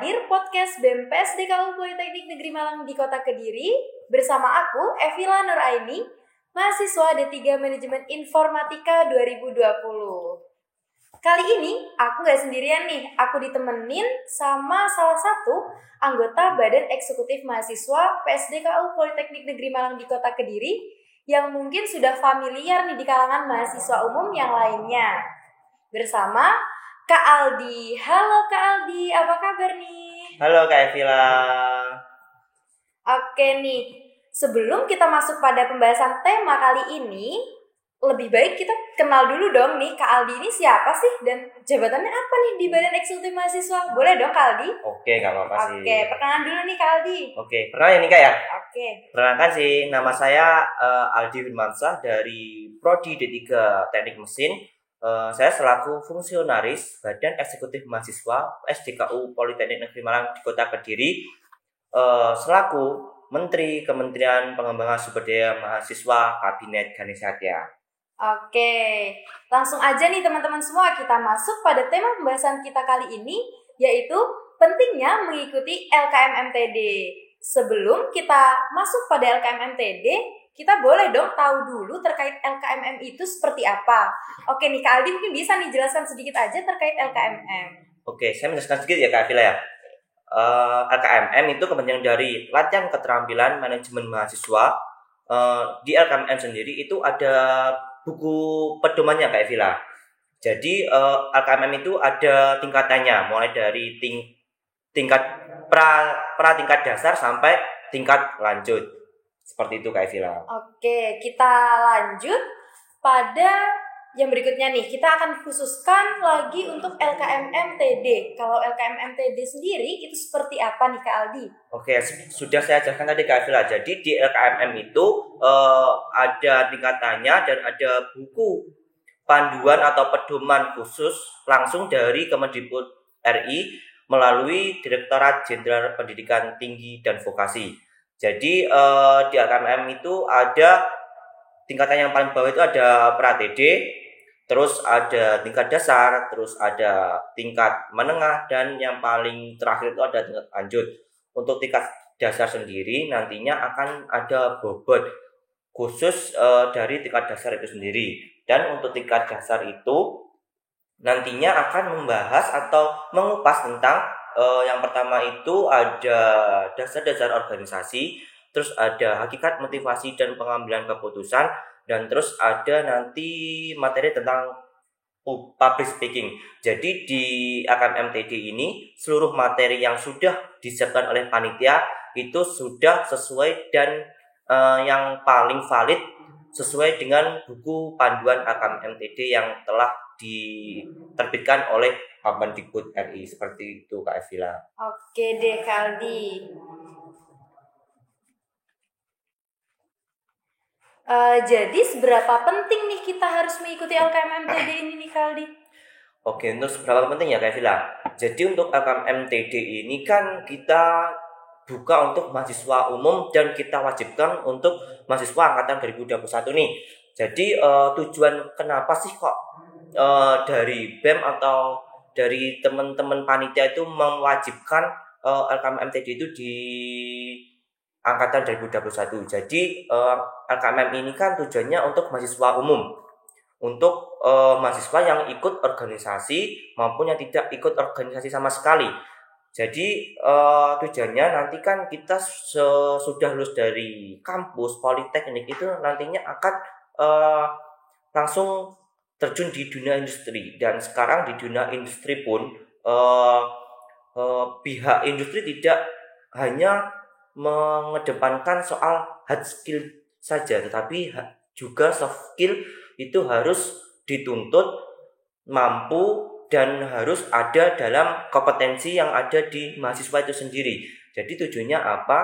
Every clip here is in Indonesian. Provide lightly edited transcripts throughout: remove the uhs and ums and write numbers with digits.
hadir podcast BEM PSDKU Politeknik Negeri Malang di Kota Kediri bersama aku, Evila Nuraini, mahasiswa D3 Manajemen Informatika 2020. Kali ini aku gak sendirian nih, aku ditemenin sama salah satu anggota Badan Eksekutif Mahasiswa PSDKU Politeknik Negeri Malang di Kota Kediri yang mungkin sudah familiar nih di kalangan mahasiswa umum yang lainnya. Bersama Kak Aldi. Halo Kak Aldi, apa kabar nih? Halo Kak Evila. Oke nih, sebelum kita masuk pada pembahasan tema kali ini, lebih baik kita kenal dulu dong nih, Kak Aldi ini siapa sih? Dan jabatannya apa nih di Badan Eksekutif Mahasiswa? Boleh dong Kak Aldi? Oke, gak apa-apa sih. Oke, perkenalan dulu nih Kak Aldi. Oke, perkenalan ya nih Kak ya? Oke. Perkenalkan sih, nama saya Aldi Firmansyah dari Prodi D3 Teknik Mesin. Saya selaku fungsionaris Badan Eksekutif Mahasiswa SDKU Politeknik Negeri Malang di Kota Kediri, selaku Menteri Kementerian Pengembangan Sumber Daya Mahasiswa Kabinet Ganesha Satya. Oke, langsung aja nih teman-teman semua, kita masuk pada tema pembahasan kita kali ini, yaitu pentingnya mengikuti LKM-MTD. Sebelum kita masuk pada LKM-MTD, kita boleh dong tahu dulu terkait LKMM itu seperti apa. Oke nih Kak Aldi mungkin bisa nih jelaskan sedikit aja terkait LKMM. Oke, saya menjelaskan sedikit ya Kak Evila ya. LKMM itu kepanjangan dari Latihan Keterampilan Manajemen Mahasiswa. Di LKMM sendiri itu ada buku pedomannya Kak Evila. Jadi LKMM itu ada tingkatannya, mulai dari tingkat pra tingkat dasar sampai tingkat lanjut. Seperti itu Kak Evila. Oke, kita lanjut pada yang berikutnya nih. Kita akan khususkan lagi untuk LKM-MTD. Kalau LKM-MTD sendiri itu seperti apa nih Kak Aldi? Oke, sudah saya jelaskan tadi Kak Evila. Jadi di LKMM itu ada tingkatannya dan ada buku panduan atau pedoman khusus langsung dari Kemendikbud RI melalui Direktorat Jenderal Pendidikan Tinggi dan Vokasi. Jadi di LKMM itu ada tingkatan yang paling bawah itu ada pra-TD, terus ada tingkat dasar, terus ada tingkat menengah, dan yang paling terakhir itu ada tingkat lanjut. Untuk tingkat dasar sendiri nantinya akan ada bobot khusus dari tingkat dasar itu sendiri. Dan untuk tingkat dasar itu nantinya akan membahas atau mengupas tentang yang pertama itu ada dasar-dasar organisasi, terus ada hakikat motivasi dan pengambilan keputusan, dan terus ada nanti materi tentang public speaking. Jadi di LKM-MTD ini seluruh materi yang sudah disiapkan oleh panitia itu sudah sesuai dan yang paling valid sesuai dengan buku panduan LKM-MTD yang telah diterbitkan oleh Kemendikbud RI. Seperti itu Kak Evila. Oke deh Kak Aldi. Jadi seberapa penting nih kita harus mengikuti LKM-MTD ini nih Kak Aldi? Oke, untuk seberapa penting ya Kak Evila? Jadi untuk LKM-MTD ini kan kita buka untuk mahasiswa umum dan kita wajibkan untuk mahasiswa angkatan 2021 nih. Jadi tujuan kenapa sih kok dari BEM atau dari teman-teman panitia itu mewajibkan LKM-MTD itu di angkatan 2021. Jadi LKMM ini kan tujuannya untuk mahasiswa umum, untuk mahasiswa yang ikut organisasi maupun yang tidak ikut organisasi sama sekali. Jadi tujuannya nanti kan kita sudah lulus dari kampus politeknik itu nantinya akan langsung terjun di dunia industri. Dan sekarang di dunia industri pun pihak industri tidak hanya mengedepankan soal hard skill saja, tetapi juga soft skill itu harus dituntut, mampu, dan harus ada dalam kompetensi yang ada di mahasiswa itu sendiri. Jadi tujuannya apa?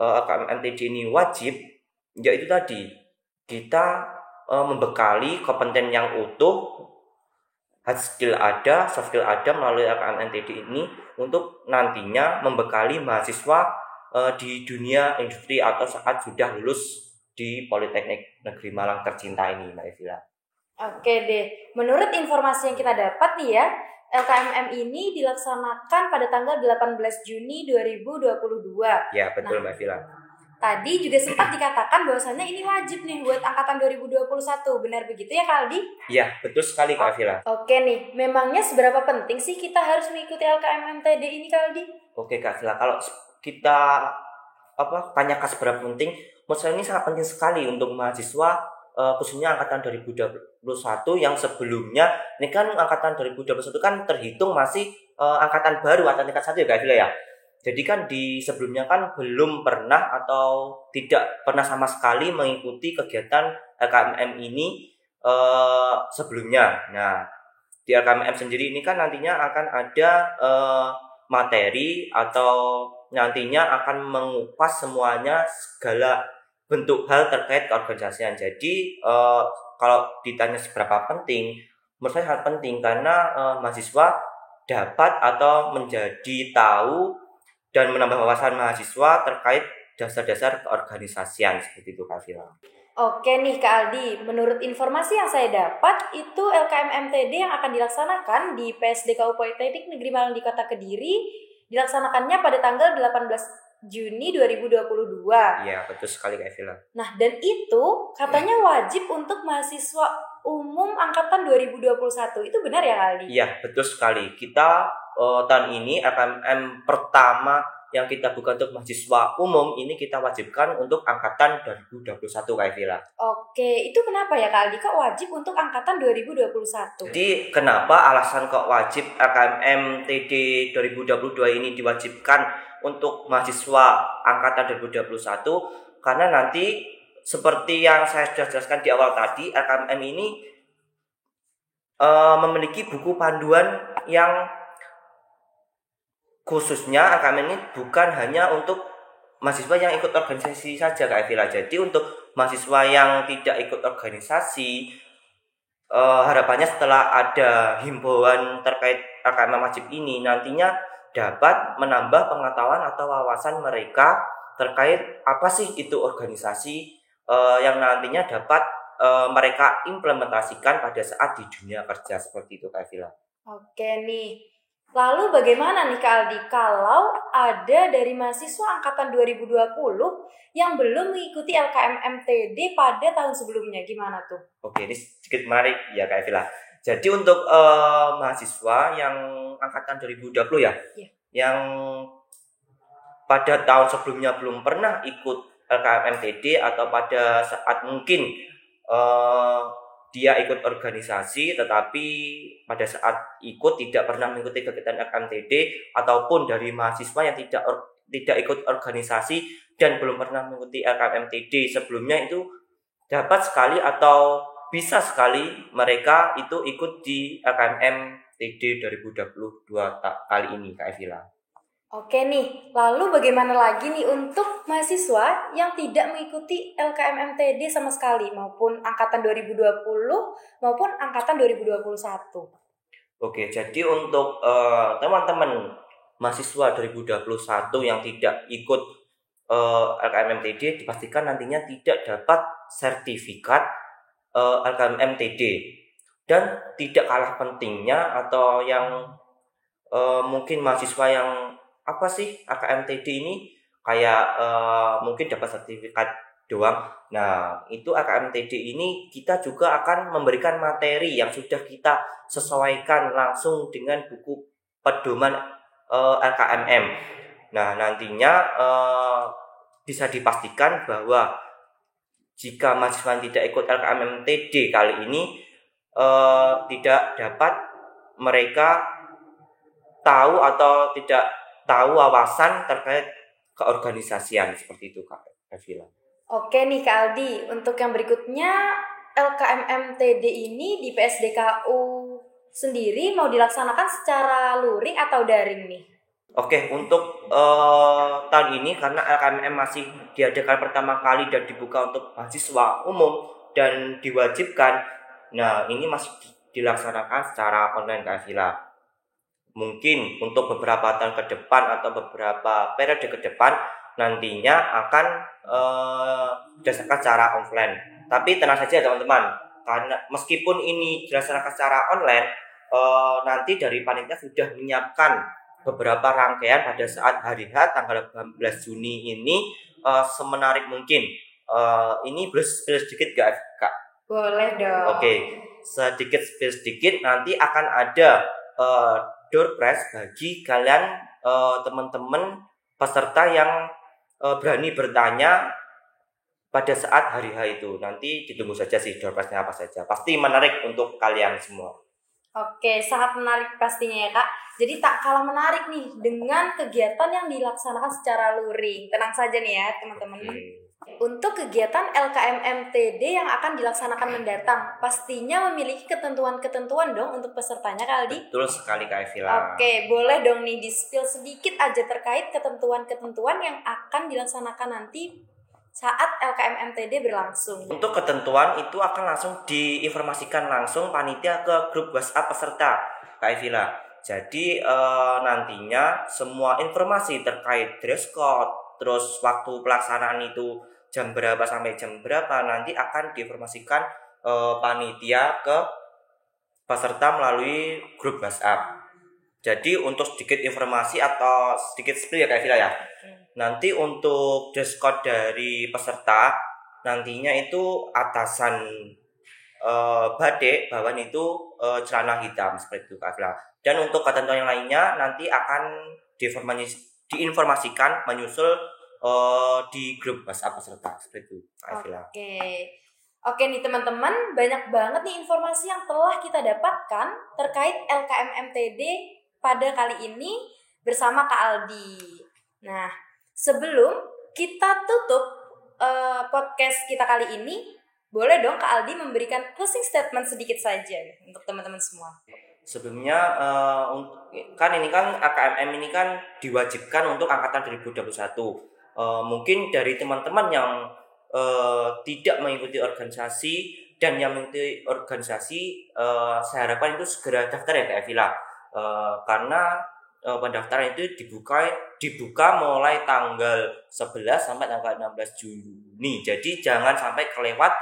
LKM-MTD ini wajib, yaitu tadi kita membekali kompeten yang utuh, hard skill ada, soft skill ada melalui LKM-MTD ini untuk nantinya membekali mahasiswa di dunia industri atau saat sudah lulus di Politeknik Negeri Malang tercinta ini Mbak Evila. Oke deh, menurut informasi yang kita dapat nih ya, LKMM ini dilaksanakan pada tanggal 18 Juni 2022. Ya, betul Mbak Vila. Tadi juga sempat dikatakan bahwasannya ini wajib nih buat angkatan 2021. Benar begitu ya Kak Aldi? Iya, betul sekali Kak Vila. Oke nih, memangnya seberapa penting sih kita harus mengikuti LKMM-TD ini Kak Aldi? Oke Kak Vila, kalau kita tanyakan seberapa penting, menurut saya ini sangat penting sekali untuk mahasiswa khususnya angkatan 2021 yang sebelumnya, ini kan angkatan 2021 kan terhitung masih angkatan baru atau tingkat 1 ya Kak Vila ya. Jadi kan di sebelumnya kan belum pernah atau tidak pernah sama sekali mengikuti kegiatan LKMM ini sebelumnya. Nah, di LKMM sendiri ini kan nantinya akan ada materi atau nantinya akan mengupas semuanya segala bentuk hal terkait keorganisasian. Jadi kalau ditanya seberapa penting, menurut saya sangat penting karena mahasiswa dapat atau menjadi tahu dan menambah wawasan mahasiswa terkait dasar-dasar keorganisasian seperti itu Kak Vila. Oke nih Kak Aldi, menurut informasi yang saya dapat, itu LKMM-TD yang akan dilaksanakan di PSDKU Politeknik Negeri Malang di Kota Kediri, dilaksanakannya pada tanggal 18 Juni 2022. Iya, betul sekali Kak Vila. Nah, dan itu katanya wajib untuk mahasiswa umum angkatan 2021. Itu benar ya Kak Aldi? Iya, betul sekali. Kita tahun ini LKMM pertama yang kita buka untuk mahasiswa umum ini kita wajibkan untuk angkatan 2021 Kak Vila. Oke, itu kenapa ya Kak Aldi? Kok wajib untuk angkatan 2021? Jadi kenapa alasan kok wajib LKMM TD 2022 ini diwajibkan untuk mahasiswa angkatan 2021? Karena nanti seperti yang saya sudah jelaskan di awal tadi, LKMM ini memiliki buku panduan yang khususnya LKMM ini bukan hanya untuk mahasiswa yang ikut organisasi saja Kak Vila. Jadi untuk mahasiswa yang tidak ikut organisasi, harapannya setelah ada himbauan terkait LKMM wajib ini nantinya dapat menambah pengetahuan atau wawasan mereka terkait apa sih itu organisasi yang nantinya dapat mereka implementasikan pada saat di dunia kerja seperti itu Kak Vila. Oke nih. Lalu bagaimana nih Kak Aldi kalau ada dari mahasiswa angkatan 2020 yang belum mengikuti LKMM-TD pada tahun sebelumnya, gimana tuh? Oke, ini sedikit menarik ya Kak Vila. Jadi untuk mahasiswa yang angkatan 2020 ya, yang pada tahun sebelumnya belum pernah ikut LKMM-TD atau pada saat mungkin dia ikut organisasi tetapi pada saat ikut tidak pernah mengikuti kegiatan LKMM-TD ataupun dari mahasiswa yang tidak ikut organisasi dan belum pernah mengikuti LKMM-TD sebelumnya, itu dapat sekali atau bisa sekali mereka itu ikut di LKMM-TD 2022 kali ini Kak Vila. Oke nih, lalu bagaimana lagi nih untuk mahasiswa yang tidak mengikuti LKMM-TD sama sekali, maupun angkatan 2020 maupun angkatan 2021? Oke, jadi untuk teman-teman mahasiswa 2021 yang tidak ikut LKMM-TD dipastikan nantinya tidak dapat sertifikat LKMM-TD. Dan tidak kalah pentingnya atau yang mungkin mahasiswa yang apa sih LKMM-TD ini kayak mungkin dapat sertifikat doang. Nah, itu LKMM-TD ini kita juga akan memberikan materi yang sudah kita sesuaikan langsung dengan buku pedoman LKMM. Nah, nantinya bisa dipastikan bahwa jika mahasiswa yang tidak ikut LKMM-TD kali ini tidak dapat mereka tahu atau tidak tahu wawasan terkait keorganisasian seperti itu Kak Vila. Oke nih Kak Aldi, untuk yang berikutnya LKMM-TD ini di PSDKU sendiri mau dilaksanakan secara luring atau daring nih? Oke, untuk tahun ini karena LKMM masih diadakan pertama kali dan dibuka untuk mahasiswa umum dan diwajibkan, nah ini masih dilaksanakan secara online Kak Vila. Mungkin untuk beberapa tahun ke depan atau beberapa periode ke depan nantinya akan dilaksanakan secara offline. Tapi tenang saja teman-teman, karena meskipun ini dilaksanakan secara online, nanti dari panitia sudah menyiapkan beberapa rangkaian pada saat hari H tanggal 18 Juni ini semenarik mungkin. Ini boleh sedikit gak, Kak? Boleh dong. Oke, sedikit nanti akan ada door prize bagi kalian teman-teman peserta yang berani bertanya pada saat hari H itu. Nanti ditunggu saja sih door prize-nya apa saja. Pasti menarik untuk kalian semua. Oke, sangat menarik pastinya ya Kak. Jadi tak kalah menarik nih dengan kegiatan yang dilaksanakan secara luring. Tenang saja nih ya teman-teman. Untuk kegiatan LKMMTD yang akan dilaksanakan mendatang, pastinya memiliki ketentuan-ketentuan dong untuk pesertanya Kak Aldi? Betul sekali Kak Evila. Oke, boleh dong nih di-spill sedikit aja terkait ketentuan-ketentuan yang akan dilaksanakan nanti saat LKMMTD berlangsung. Untuk ketentuan itu akan langsung diinformasikan langsung panitia ke grup WhatsApp peserta Kak Evila. Jadi nantinya semua informasi terkait dress code, terus waktu pelaksanaan itu jam berapa sampai jam berapa nanti akan diinformasikan panitia ke peserta melalui grup WhatsApp. Jadi untuk sedikit informasi atau sedikit spill ya Kak Evila ya. Nanti untuk dress code dari peserta nantinya itu atasan batik, bawahan itu celana hitam seperti itu Kak Evila. Dan untuk ketentuan yang lainnya nanti akan diinformasikan menyusul di grup WhatsApp peserta seperti itu Kak Evila. Oke nih teman-teman, banyak banget nih informasi yang telah kita dapatkan terkait LKMMTD pada kali ini bersama Kak Aldi. Nah, sebelum kita tutup podcast kita kali ini, boleh dong Kak Aldi memberikan closing statement sedikit saja untuk teman-teman semua. Sebelumnya kan ini kan AKMM ini kan diwajibkan untuk angkatan 2021. Mungkin dari teman-teman yang tidak mengikuti organisasi dan yang mengikuti organisasi, saya harapkan itu segera daftar ya Kak Evila. Karena pendaftaran itu dibuka mulai tanggal 11 sampai tanggal 16 Juni. Jadi jangan sampai kelewat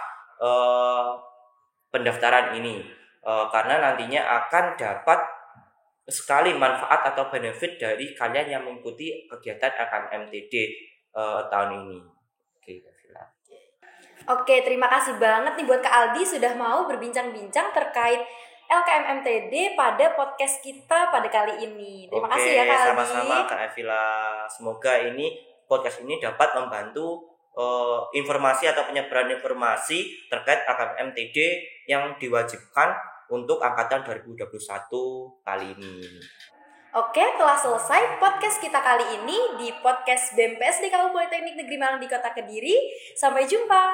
pendaftaran ini. Karena nantinya akan dapat sekali manfaat atau benefit dari kalian yang mengikuti kegiatan LKMMTD tahun ini. Oke, terima kasih banget nih buat Kak Aldi sudah mau berbincang-bincang terkait LKMMTD pada podcast kita pada kali ini. Terima kasih ya Kak Aldi. Sama-sama Kak Evila. Semoga ini podcast ini dapat membantu informasi atau penyebaran informasi terkait LKMMTD yang diwajibkan untuk angkatan 2021 kali ini. Oke, telah selesai podcast kita kali ini di podcast BEM PSD Politeknik Negeri Malang di Kota Kediri. Sampai jumpa.